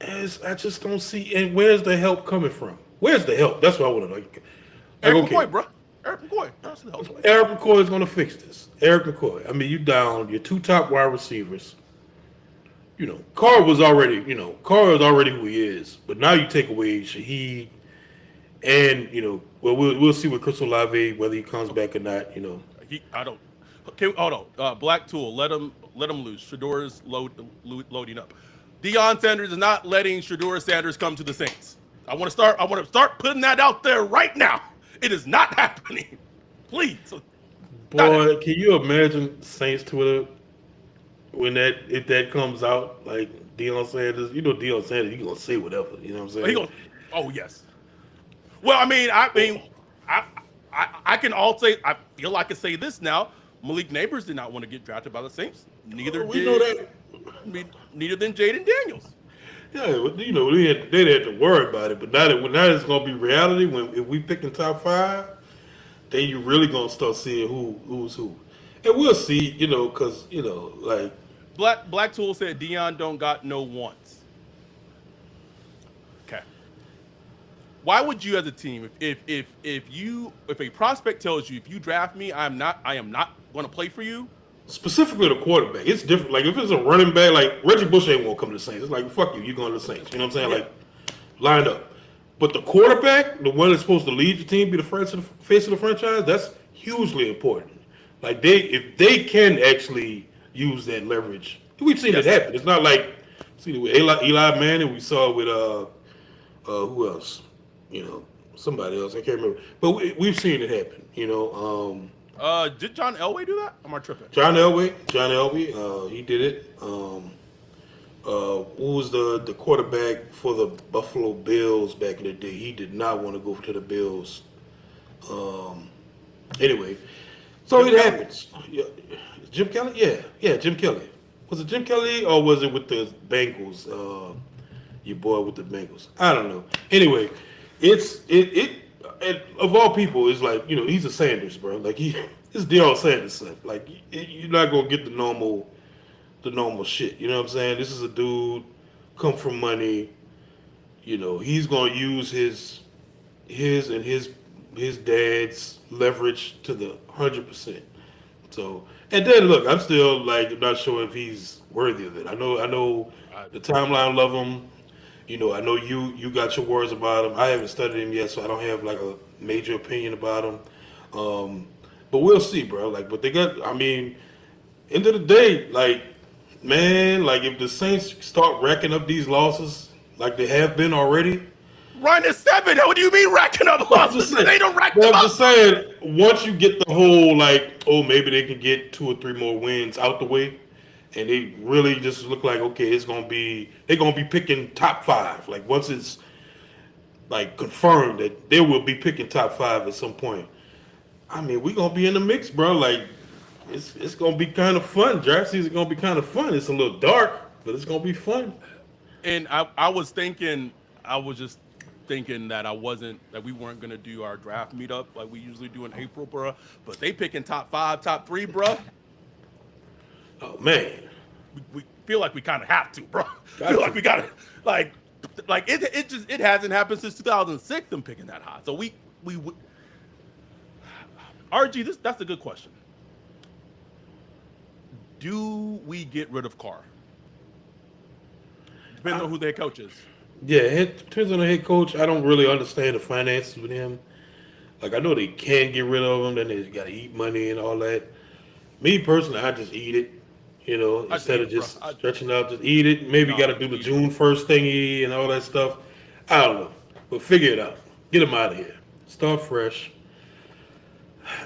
As I just don't see. And where's the help coming from? Where's the help? That's what I want to know. Like, Eric okay, McCoy, bro. Eric McCoy. That's the help. Eric McCoy is going to fix this. Eric McCoy. I mean, you down your two top wide receivers. Carr is already who he is. But now you take away Shaheed, and well, we'll see with Chris Olave whether he comes back or not. I don't. Okay, hold on. Black Tool, let him loose. Shador's loading up. Deion Sanders is not letting Shador Sanders come to the Saints. I want to start putting that out there right now. It is not happening. Please. Boy, can you imagine Saints Twitter when if that comes out, like Deion Sanders? Deion Sanders, he gonna say whatever. You know what I'm saying? Oh yes. Well, I can all say. I feel I can say this now. Malik Neighbors did not want to get drafted by the Saints. Neither we know did. that. Neither than Jaden Daniels. Yeah, they had to worry about it, but now it's gonna be reality. If we pick in top five, then you really gonna start seeing who's who, and we'll see. Because like Black Tool said Deion don't got no wants. Okay. Why would you as a team, if a prospect tells you if you draft me, I am not going to play for you? specifically the quarterback, it's different. Like if it's a running back, like Reggie Bush ain't won't come to the Saints. It's like fuck you, you going to the Saints. You know what I'm saying? Yeah. Like line up. But the quarterback, the one that's supposed to lead your team, be the face of the franchise, that's hugely important. Like if they can actually use that leverage, we've seen it Yes. happen. It's not like see with Eli Manning, we saw it with who else? Somebody else. I can't remember. But we've seen it happen. Did John Elway do that? Am I tripping? John Elway, he did it. Who was the quarterback for the Buffalo Bills back in the day? He did not want to go to the Bills. Anyway, so Jim it Kelly? happens. Yeah. Jim Kelly? Yeah, Jim Kelly. Was it Jim Kelly or was it with the Bengals? Your boy with the Bengals. I don't know. Anyway, and of all people, it's like he's a Sanders, bro. Like it's Deion Sanders son. Like you're not gonna get the normal shit. You know what I'm saying? This is a dude come from money. He's gonna use his dad's leverage to the 100%. So and then look, I'm still like not sure if he's worthy of it. I know the timeline love him. I know you got your words about him. I haven't studied him yet, so I don't have like a major opinion about him. But we'll see, bro. Like, but they got. I mean, end of the day, like, man, like if the Saints start racking up these losses like they have been already, Ryan is 7. What do you mean racking up I'm just losses? saying, They don't rack well, them I'm up. just saying, once you get the whole like, oh, maybe they can get 2 or 3 more wins out the way, and they really just look like okay, they're gonna be picking top 5. Like once it's like confirmed that they will be picking top 5 at some point. I mean, we're gonna be in the mix, bro. Like it's gonna be kind of fun. Draft season gonna be kind of fun. It's a little dark, but it's gonna be fun. And I was thinking, I was just thinking that we weren't gonna do our draft meetup like we usually do in April, bro. But they picking top 5, top 3, bro. Oh man, We feel like we kind of have to, bro. Got Feel to. like we gotta like it hasn't happened since 2006. Them picking that high, so we RG. That's a good question. Do we get rid of Carr? Depends on who the head coach is. yeah. It depends on the head coach. I don't really understand the finances with him. Like I know they can get rid of him, then they got to eat money and all that. Me personally, I just eat it. Instead of just stretching out, just eat it. Maybe No, got to do the eat it. June 1st thingy and all that stuff. I don't know, but figure it out. Get him out of here. Start fresh.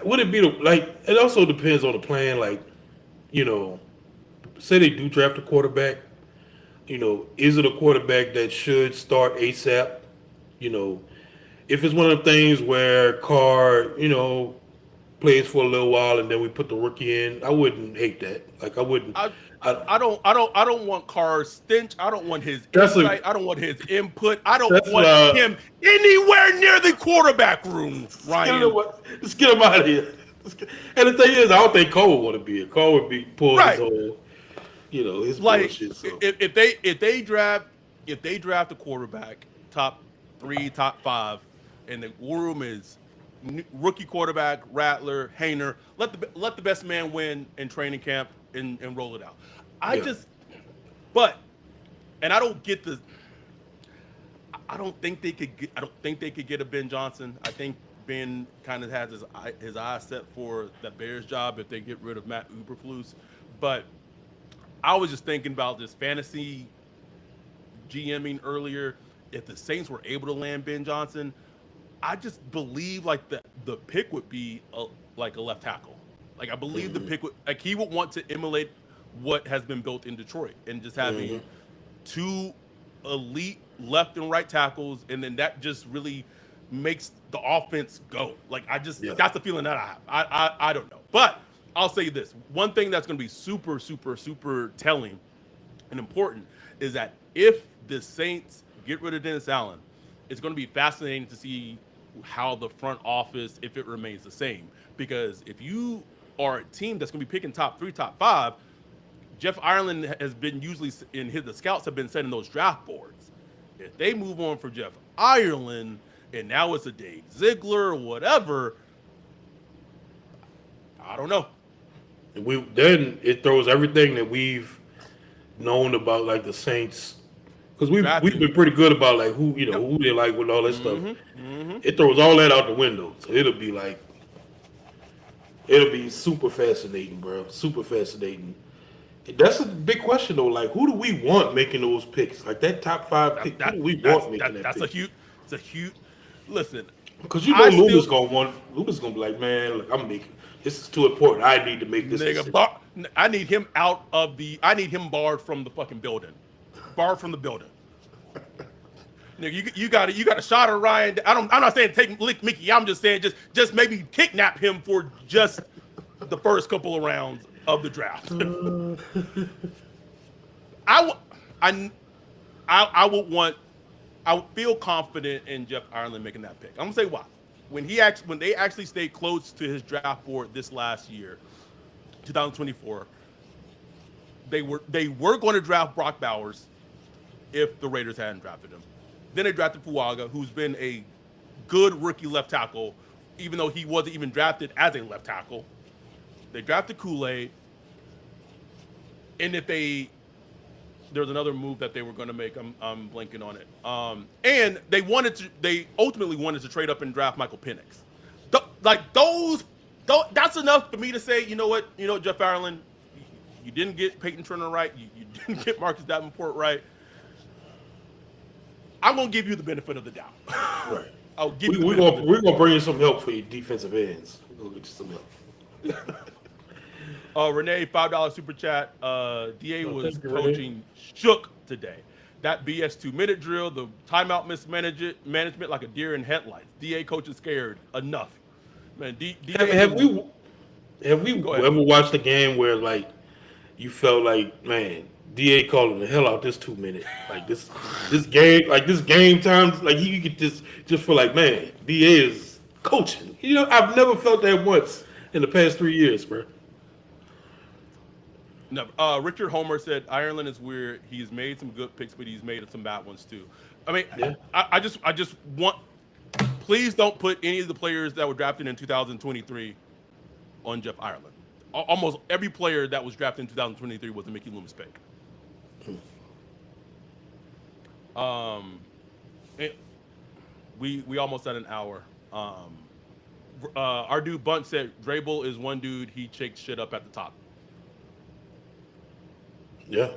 Would it be like? It also depends on the plan. Like, you know, say they do draft a quarterback. Is it a quarterback that should start ASAP? You know, if it's one of the things where Carr, plays for a little while and then we put the rookie in, I wouldn't hate that. Like I wouldn't. I, I, I don't want Carr's stench. I don't want his that's a insight. I don't want his input. I don't that's want him anywhere near the quarterback room, Ryan. let's get him out of here. And the thing is, I don't think Cole would want to be here. Cole would be pulling his Right. whole, his Like bullshit. So if they draft a quarterback top 3, top 5, and the room is rookie quarterback Rattler, Hayner, let the best man win in training camp and roll it out. I yeah, just but and I don't get the I don't think they could get I don't think they could get a Ben Johnson. I think Ben kind of has his eyes set for that Bears job if they get rid of Matt Uberflus. But I was just thinking about this fantasy GMing earlier. If the Saints were able to land Ben Johnson, I just believe like the pick would be like a left tackle. Like I believe the pick would like he would want to emulate what has been built in Detroit and just having two elite left and right tackles, and then that just really makes the offense go. Like that's the feeling that I have. I don't know, but I'll say this: one thing that's going to be super super super telling and important is that if the Saints get rid of Dennis Allen, it's going to be fascinating to see how the front office, if it remains the same. Because if you are a team that's going to be picking top 3, top 5, Jeff Ireland has been usually the scouts have been setting those draft boards. If they move on for Jeff Ireland and now it's a Dave Ziegler or whatever, I don't know. Then it throws everything that we've known about like the Saints, because we've been pretty good about like who they like with all that stuff. It throws all that out the window. So it'll be super fascinating, bro. Super fascinating. That's a big question though. Like, who do we want making those picks? Like that top 5 pick. Who do we want making that that's pick? it's a huge. Listen, Because Luna's gonna be like, man, look, I'm making this is too important. I need to make this. nigga, I need him out of the. I need him barred from the fucking building. Barred from the building. Nigga, you got a shot of Ryan. I'm not saying take Mickey. I'm just saying just maybe kidnap him for just the first couple of rounds of the draft. I would feel confident in Jeff Ireland making that pick. I'm gonna say why. When they actually stayed close to his draft board this last year, 2024, they were going to draft Brock Bowers if the Raiders hadn't drafted him. Then they drafted Fuaga, who's been a good rookie left tackle, even though he wasn't even drafted as a left tackle. They drafted Kool-Aid, and there's another move that they were going to make. I'm blanking on it. And they ultimately wanted to trade up and draft Michael Penix. That's enough for me to say, you know what, Jeff Ireland, you didn't get Peyton Turner right. You didn't get Marcus Davenport right. I'm gonna give you the benefit of the doubt. Right. I'll give you. We're gonna bring you some help for your defensive ends. We're gonna get you some help. Renee, $5 super chat. DA was thank you, coaching Renee. shook today. That BS 2-minute drill, the timeout management like a deer in headlights. DA coaching scared enough. Man, Have we ever watched a game where like you felt like, man, DA calling the hell out this 2 minute, like this game time, like you could just feel like, man, DA is coaching. I've never felt that once in the past 3 years, bro. No, Richard Homer said Ireland is weird. He's made some good picks, but he's made some bad ones too. I mean, Yeah. I just want, please don't put any of the players that were drafted in 2023 on Jeff Ireland. Almost every player that was drafted in 2023 was a Mickey Loomis pick. We almost at an hour. Our dude Bunt said Vrabel is one dude, he shakes shit up at the top. Yeah,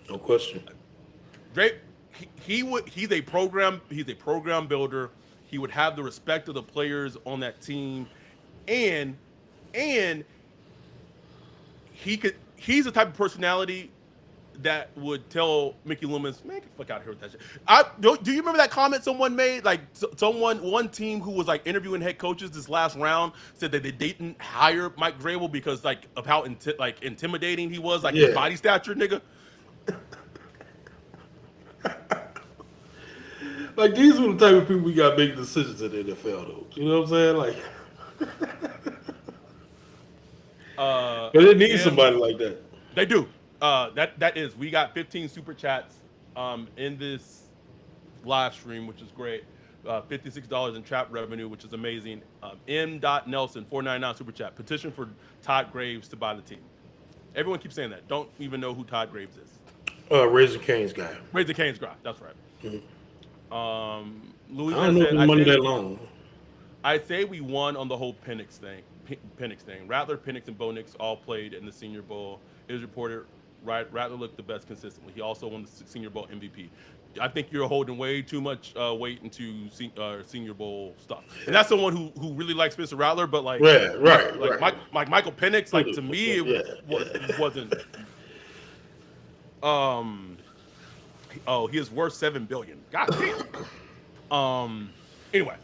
no question. He's a program builder. He would have the respect of the players on that team, and he's the type of personality that would tell Mickey Loomis, man, get the fuck out of here with that shit. Do you remember that comment someone made? Like one team who was like interviewing head coaches this last round said that they didn't hire Mike Vrabel because like of how intimidating he was, like his body stature, nigga. Like these are the type of people we got making decisions in the NFL, though. You know what I'm saying? Like, but they need somebody like that. They do. That is. We got 15 super chats in this live stream, which is great. $56 in trap revenue, which is amazing. M. Nelson 499 super chat. Petition for Todd Graves to buy the team. Everyone keeps saying that. Don't even know who Todd Graves is. Raising Cane's guy. Raising Cane's guy. That's right. Mm-hmm. Louis I don't know the money that long. I say we won on the whole Penix thing. Rattler, Penix, and Bo Nix all played in the Senior Bowl. It was reported Rattler looked the best consistently. He also won the Senior Bowl MVP. I think you're holding way too much weight into Senior Bowl stuff. And that's someone who really likes Spencer Rattler, but like like Michael Penix, like to me it wasn't. Oh, he is worth $7 billion. God damn. Anyway.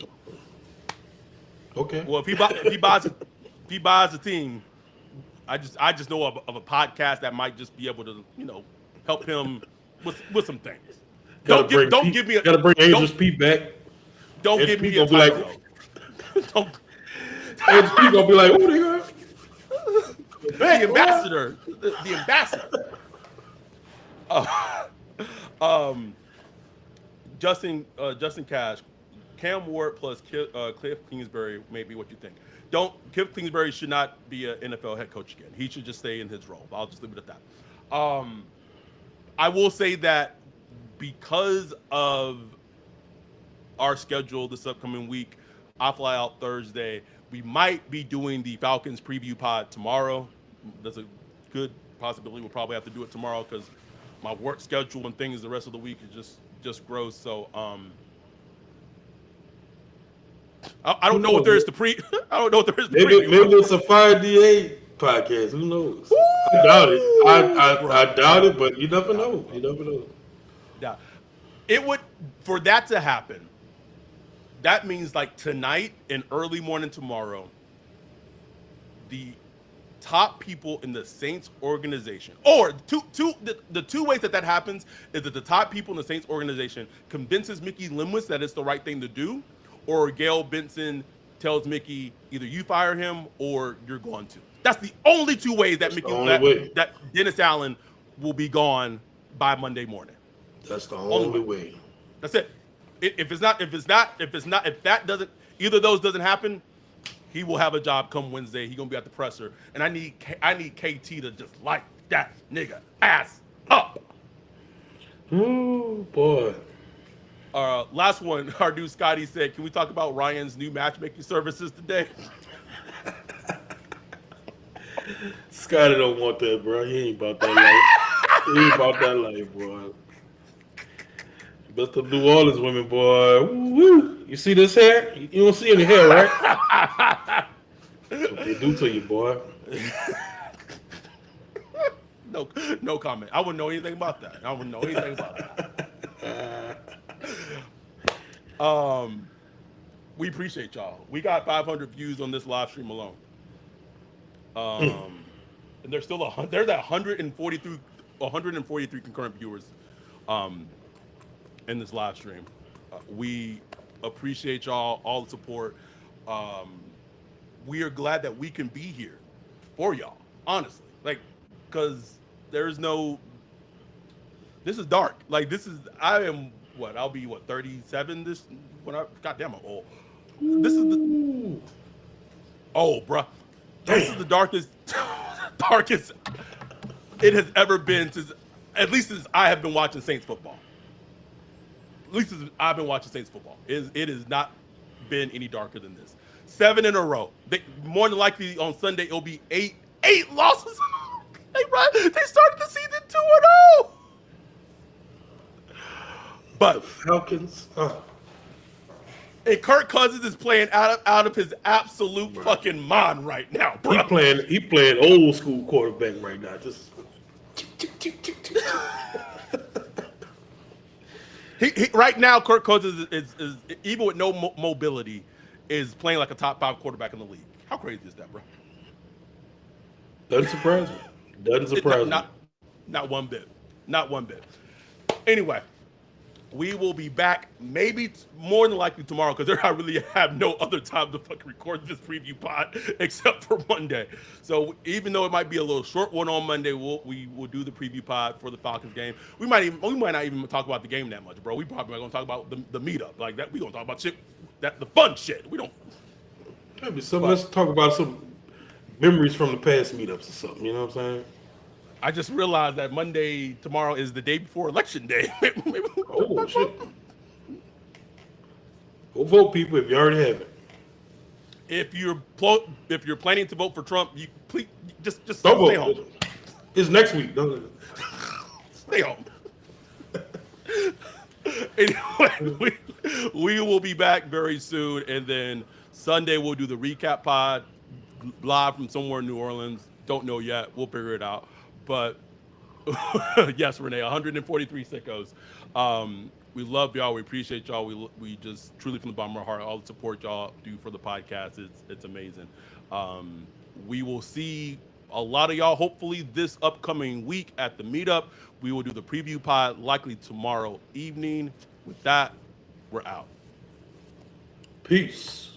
Okay. Well, if he buys the team, I just know of a podcast that might just be able to help him with some things. Gotta bring Angels Pete back. Don't give me a title. Don't. Angels Pete gonna be like, what are you going? The ambassador. The ambassador. Justin Cash, Cam Ward plus Cliff Kingsbury may be what you think. Cliff Kingsbury should not be an NFL head coach again. He should just stay in his role. I'll just leave it at that. I will say that because of our schedule this upcoming week, I fly out Thursday. We might be doing the Falcons preview pod tomorrow. There's a good possibility we'll probably have to do it tomorrow because my work schedule and things the rest of the week is just gross. So I don't know what there is to I don't know what there is to preview. Maybe it's a Fire DA podcast. Who knows? Woo! I doubt it. I doubt it, but you never know. You never know. Yeah, it would for that to happen. That means like tonight and early morning tomorrow, the top people in the Saints organization, or the two ways that happens is that the top people in the Saints organization convinces Mickey Loomis that it's the right thing to do, or Gail Benson tells Mickey either you fire him or you're going to. That's the only two ways that that Dennis Allen will be gone by Monday morning. That's the only way. That's it. If that doesn't, either of those doesn't happen, he will have a job come Wednesday. He's gonna be at the presser, and I need KT to just light that nigga ass up. Ooh boy. Last one, our dude Scotty said, "Can we talk about Ryan's new matchmaking services today?" Scotty don't want that, bro. He ain't about that life. He ain't about that life, boy. Best of New Orleans women, boy. Woo. You see this hair? You don't see any hair, right? That's what they do to you, boy. No comment. I wouldn't know anything about that. We appreciate y'all. We got 500 views on this live stream alone. And there's still 143 concurrent viewers in this live stream. We appreciate y'all, all the support. We are glad that we can be here for y'all, honestly. Like, because this is dark. Like, I'll be 37 goddamn, I'm old. This is bruh. This is the darkest it has ever been since I have been watching Saints football. At least I've been watching Saints football. It has not been any darker than this. 7 in a row. More than likely on Sunday it'll be eight losses. They started the season 2-0. But the Falcons. And Kirk Cousins is playing out of his absolute fucking mind right now, bro. He playing old school quarterback right now. Just He right now, Kirk Cousins is even with no mobility, is playing like a top 5 quarterback in the league. How crazy is that, bro? Doesn't surprise me. Doesn't It, not, surprise me. not not one bit, not one bit. Anyway, we will be back maybe more than likely tomorrow because I really have no other time to fucking record this preview pod except for Monday. So even though it might be a little short one on Monday, we will do the preview pod for the Falcons game. We might not even talk about the game that much, bro. We probably gonna talk about the meetup like that. We gonna talk about shit that the fun shit. We don't. Maybe some. But Let's talk about some memories from the past meetups or something. You know what I'm saying? I just realized that Monday tomorrow is the day before election day. Maybe we can Oh talk shit! about Go vote, people, if you already haven't. if you're planning to vote for Trump, you please just Don't stay home. vote. It's next week. Don't. Stay home. Anyway, we will be back very soon, and then Sunday we'll do the recap pod live from somewhere in New Orleans. Don't know yet. We'll figure it out. But yes, Renee, 143 sickos. We love y'all. We appreciate y'all. We just truly from the bottom of our heart all the support y'all do for the podcast. It's amazing. We will see a lot of y'all hopefully this upcoming week at the meetup. We will do the preview pod likely tomorrow evening. With that, we're out. Peace.